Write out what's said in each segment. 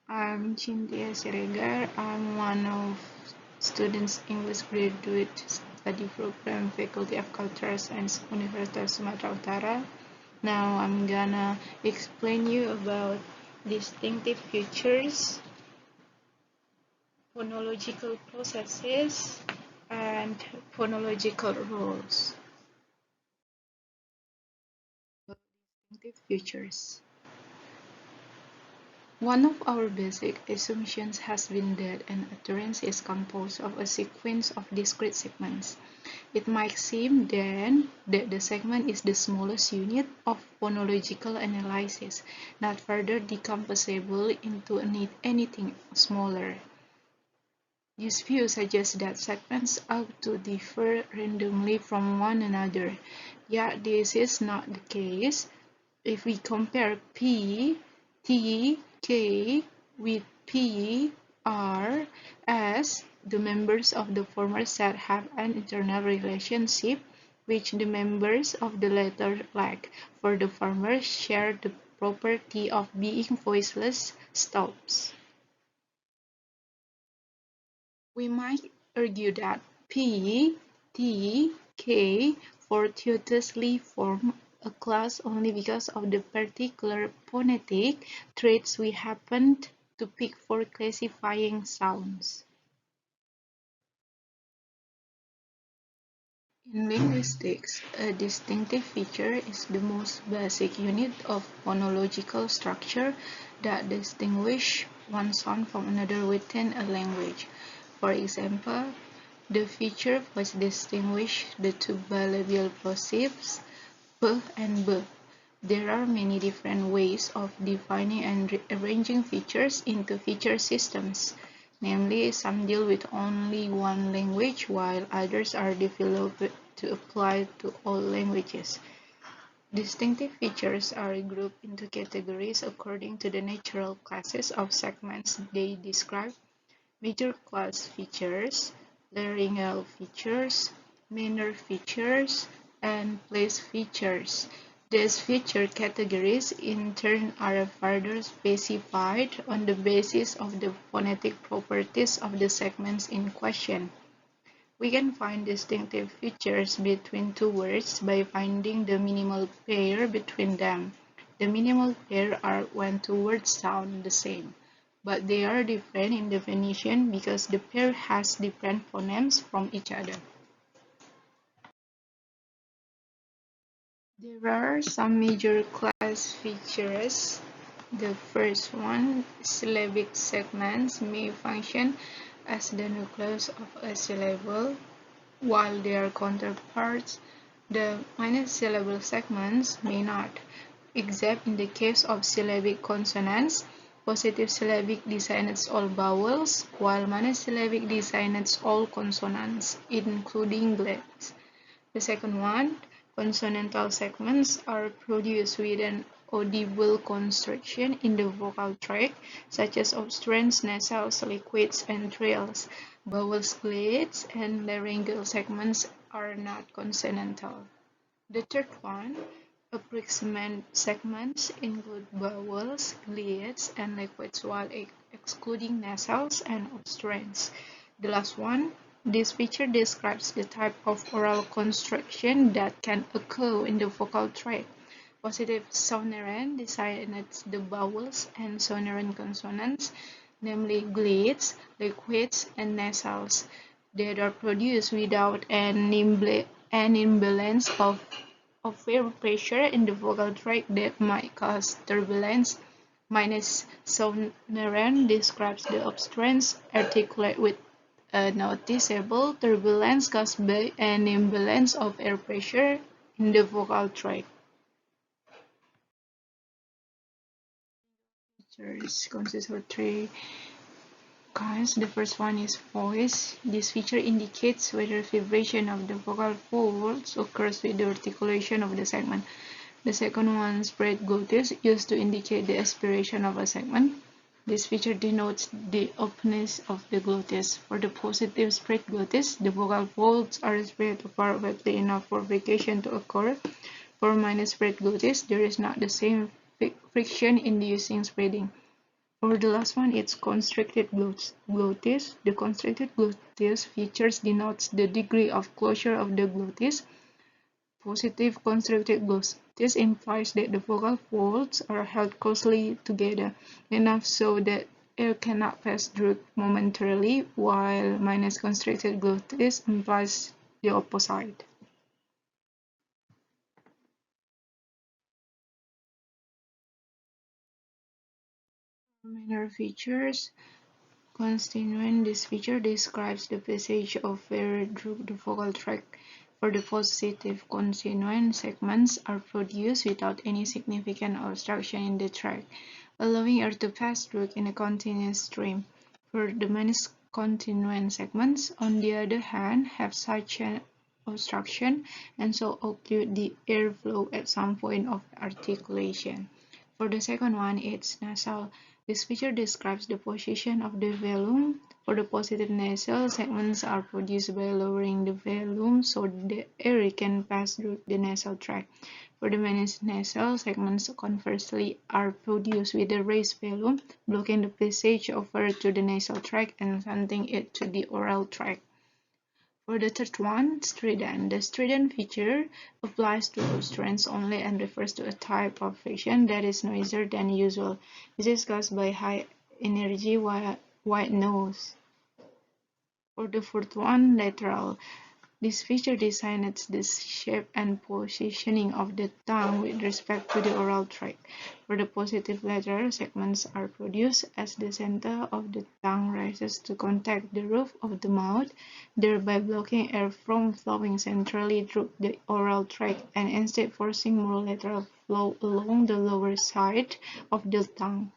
I'm Cynthia Siregar. I'm one of students English graduate study program Faculty of Cultural Science University Sumatera Utara. Now I'm gonna explain you about distinctive features, phonological processes, and phonological rules. Distinctive features. One of our basic assumptions has been that an utterance is composed of a sequence of discrete segments. It might seem then that the segment is the smallest unit of phonological analysis, not further decomposable into anything smaller. This view suggests that segments ought to differ randomly from one another, yet this is not the case. If we compare P, T, K with P, R, S, the members of the former set have an internal relationship which the members of the latter lack, for the former share the property of being voiceless stops. We might argue that P, T, K fortuitously form a class only because of the particular phonetic traits we happened to pick for classifying sounds. In linguistics, a distinctive feature is the most basic unit of phonological structure that distinguishes one sound from another within a language. For example, the feature which distinguishes the two bilabial plosives p and b. There are many different ways of defining and arranging features into feature systems. Namely, some deal with only one language, while others are developed to apply to all languages. Distinctive features are grouped into categories according to the natural classes of segments they describe: major class features, laryngeal features, minor features, and place features. These feature categories in turn are further specified on the basis of the phonetic properties of the segments in question. We can find distinctive features between two words by finding the minimal pair between them. The minimal pair are when two words sound the same, but they are different in definition because the pair has different phonemes from each other. There are some major class features. The first one, syllabic segments may function as the nucleus of a syllable, while their counterparts, the minus-syllable segments, may not, except in the case of syllabic consonants. Positive syllabic designates all vowels, while monosyllabic designates all consonants, including glottis. The second one, consonantal segments are produced with an audible construction in the vocal tract, such as obstruents, nasals, liquids, and trills. Vowels, glottis, and laryngeal segments are not consonantal. The third one, approximant segments include vowels, glottis, and liquids, while excluding nasals and obstruents. The last one, this feature describes the type of oral construction that can occur in the vocal tract. Positive sonorant designates the vowels and sonorant consonants, namely glottis, liquids, and nasals, that are produced without an imbalance of air pressure in the vocal tract that might cause turbulence. Minus sonorant describes the obstruents articulate with a noticeable turbulence caused by an imbalance of air pressure in the vocal tract. Features consist of three kinds. The first one is voice. This feature indicates whether vibration of the vocal folds occurs with the articulation of the segment. The second one, spread glottis, used to indicate the aspiration of a segment. This feature denotes the openness of the glottis. For the positive spread glottis, the vocal folds are spread apart widely enough for friction to occur. For minus spread glottis, there is not the same friction inducing spreading. For the last one, it's constricted glottis. The constricted glottis features denotes the degree of closure of the glottis. Positive constricted glottis implies that the vocal folds are held closely together, enough so that air cannot pass through momentarily, while minus constricted glottis implies the opposite. Minor features. Consonant. This feature describes the passage of air through the vocal tract. For the positive consonant, segments are produced without any significant obstruction in the tract, allowing air to pass through in a continuous stream. For the minus consonant segments, on the other hand, have such an obstruction and so occlude the airflow at some point of articulation. For the second one, it's nasal. This feature describes the position of the velum. For the positive nasal, segments are produced by lowering the velum so the air can pass through the nasal tract. For the minus nasal, segments conversely are produced with a raised velum, blocking the passage of air to the nasal tract and sending it to the oral tract. For the third one, strident. The strident feature applies to obstruents only and refers to a type of friction that is noisier than usual. This is caused by high energy white noise. For the fourth one, lateral. This feature designates the shape and positioning of the tongue with respect to the oral tract. For the positive lateral, segments are produced as the center of the tongue rises to contact the roof of the mouth, thereby blocking air from flowing centrally through the oral tract and instead forcing more lateral flow along the lower side of the tongue.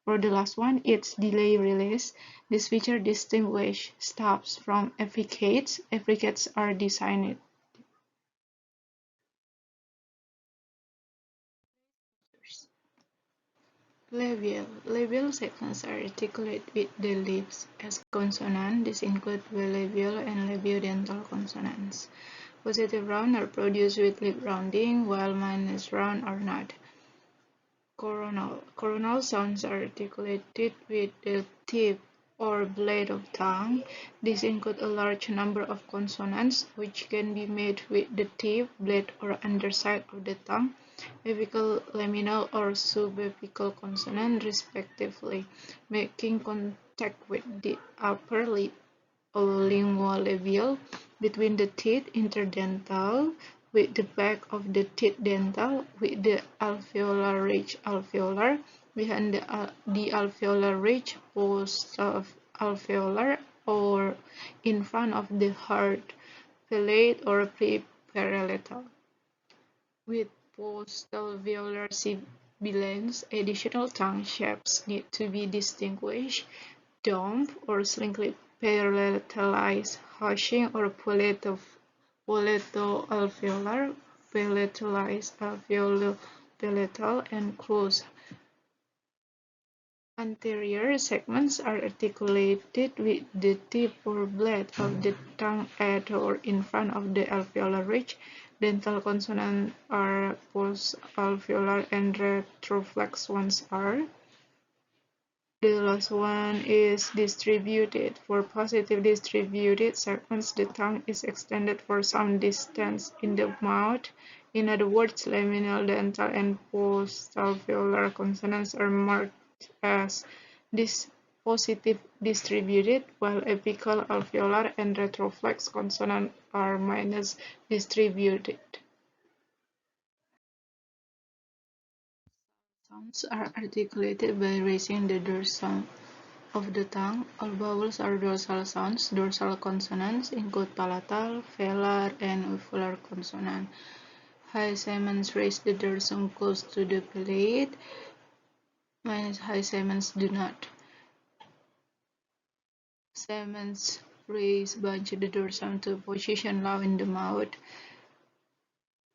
For the last one, it's delay release. This feature distinguishes stops from affricates. Affricates are designed. Labial. Labial segments are articulate with the lips as consonant. This includes bilabial and labiodental consonants. Positive round are produced with lip rounding, while minus round are not. Coronal. Coronal sounds are articulated with the tip or blade of tongue. These include a large number of consonants, which can be made with the tip, blade, or underside of the tongue, apical, laminal, or subapical consonant, respectively, making contact with the upper lip or linguolabial between the teeth interdental with the back of the teeth dental with the alveolar ridge alveolar behind the alveolar ridge post of alveolar or in front of the hard palate or pre-parietal. With post-alveolar sibilants, additional tongue shapes need to be distinguished: dome or slightly palatalized hashing or palato-alveolar, palatalized alveolo-palatal, and closed. Anterior segments are articulated with the tip or blade of the tongue at or in front of the alveolar ridge. Dental consonants are post-alveolar and retroflex ones are. The last one is distributed. For positive distributed segments, the tongue is extended for some distance in the mouth. In other words, laminal, dental, and post-alveolar consonants are marked as positive distributed, while apical, alveolar, and retroflex consonants are minus distributed. Sounds are articulated by raising the dorsum of the tongue. All vowels are dorsal sounds. Dorsal consonants include palatal, velar, and uvular consonant. High segments raise the dorsum close to the palate. Minus high segments do not. Segments raise bunch the dorsum to position low in the mouth.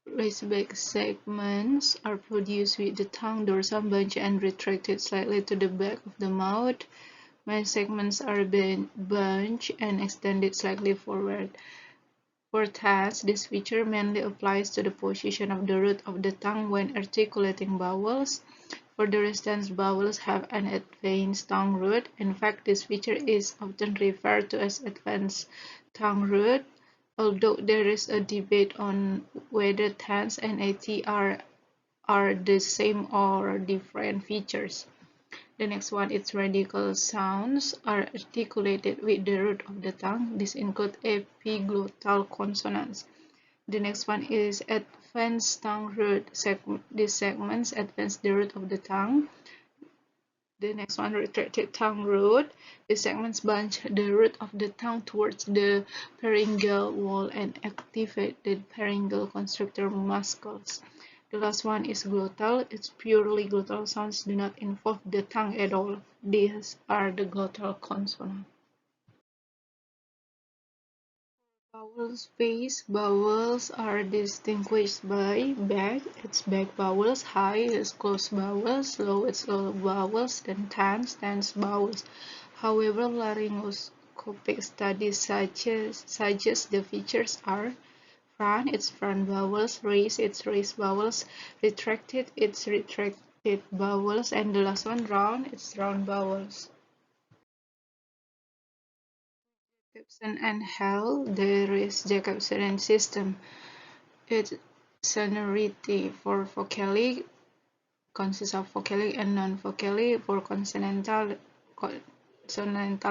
Raised back segments are produced with the tongue dorsum bunched and retracted slightly to the back of the mouth. When segments are bunched and extended slightly forward. For tests, this feature mainly applies to the position of the root of the tongue when articulating vowels. For the rest, vowels have an advanced tongue root. In fact, this feature is often referred to as advanced tongue root, although there is a debate on whether tense and are the same or different features. The next one is radical sounds are articulated with the root of the tongue. This includes epiglottal consonants. The next one is advanced tongue root. These segments advance the root of the tongue. The next one, retracted tongue root. The segments bunch the root of the tongue towards the pharyngeal wall and activate the pharyngeal constrictor muscles. The last one is glottal. It's purely glottal sounds do not involve the tongue at all. These are the glottal consonants. Vowel space. Vowels are distinguished by back, its back vowels, high, its close vowels, low, its low vowels, then tense vowels. However, laryngoscopic studies suggest the features are front, its front vowels, raised, its raised vowels, retracted, its retracted vowels, and the last one, round, its round vowels. Jacobson and Hell, there is Jacobson system. Its sonority for vocalic consists of vocalic and non-vocalic, for consonantal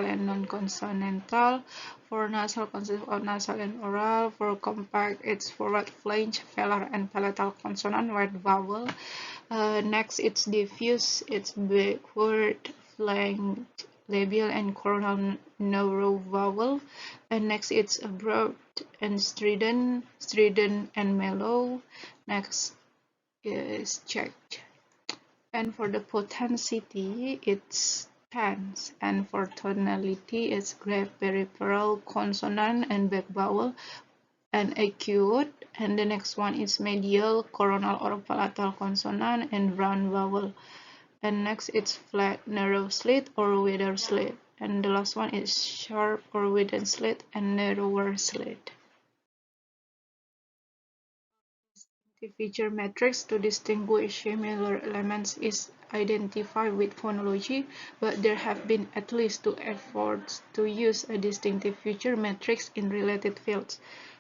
and non-consonantal, for nasal consists of nasal and oral, for compact it's forward flange, velar and palatal consonant, wide vowel. Next it's diffuse, it's backward flange, labial and coronal narrow vowel. And next it's abrupt and strident and mellow. Next is checked. And for the potensity, it's tense, and for tonality, it's grave, peripheral, consonant, and back vowel, and acute. And the next one is medial, coronal or palatal consonant, and round vowel. And next it's flat, narrow slit or wider slit. And the last one is sharp or widened slit and narrower slit. The feature matrix to distinguish similar elements is identified with phonology, but there have been at least 2 efforts to use a distinctive feature matrix in related fields.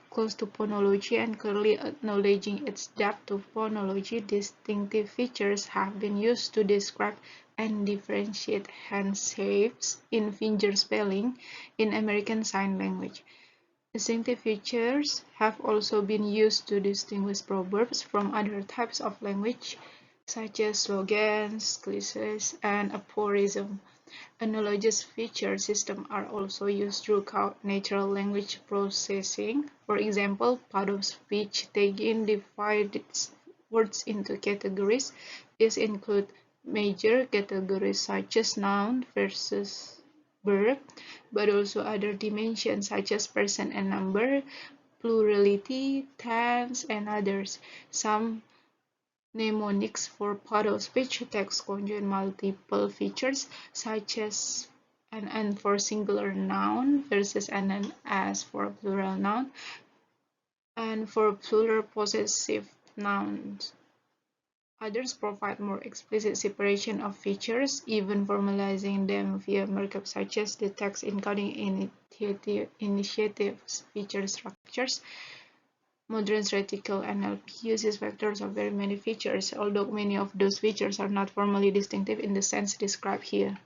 Close to phonology and clearly acknowledging its depth to phonology, distinctive features have been used to describe and differentiate hand shapes in finger spelling in American Sign Language. Distinctive features have also been used to distinguish proverbs from other types of language, such as slogans, cliches, and aphorisms. Analogous feature systems are also used throughout natural language processing. For example, part of speech tagging divides words into categories. These include major categories such as noun versus verb, but also other dimensions such as person and number, plurality, tense, and others. Some mnemonics for part of speech text contain multiple features such as an N for singular noun versus an S for plural noun, and for plural possessive nouns. Others provide more explicit separation of features, even formalizing them via markup such as the text encoding initiatives feature structures. Modern statistical NLP uses vectors of very many features, although many of those features are not formally distinctive in the sense described here.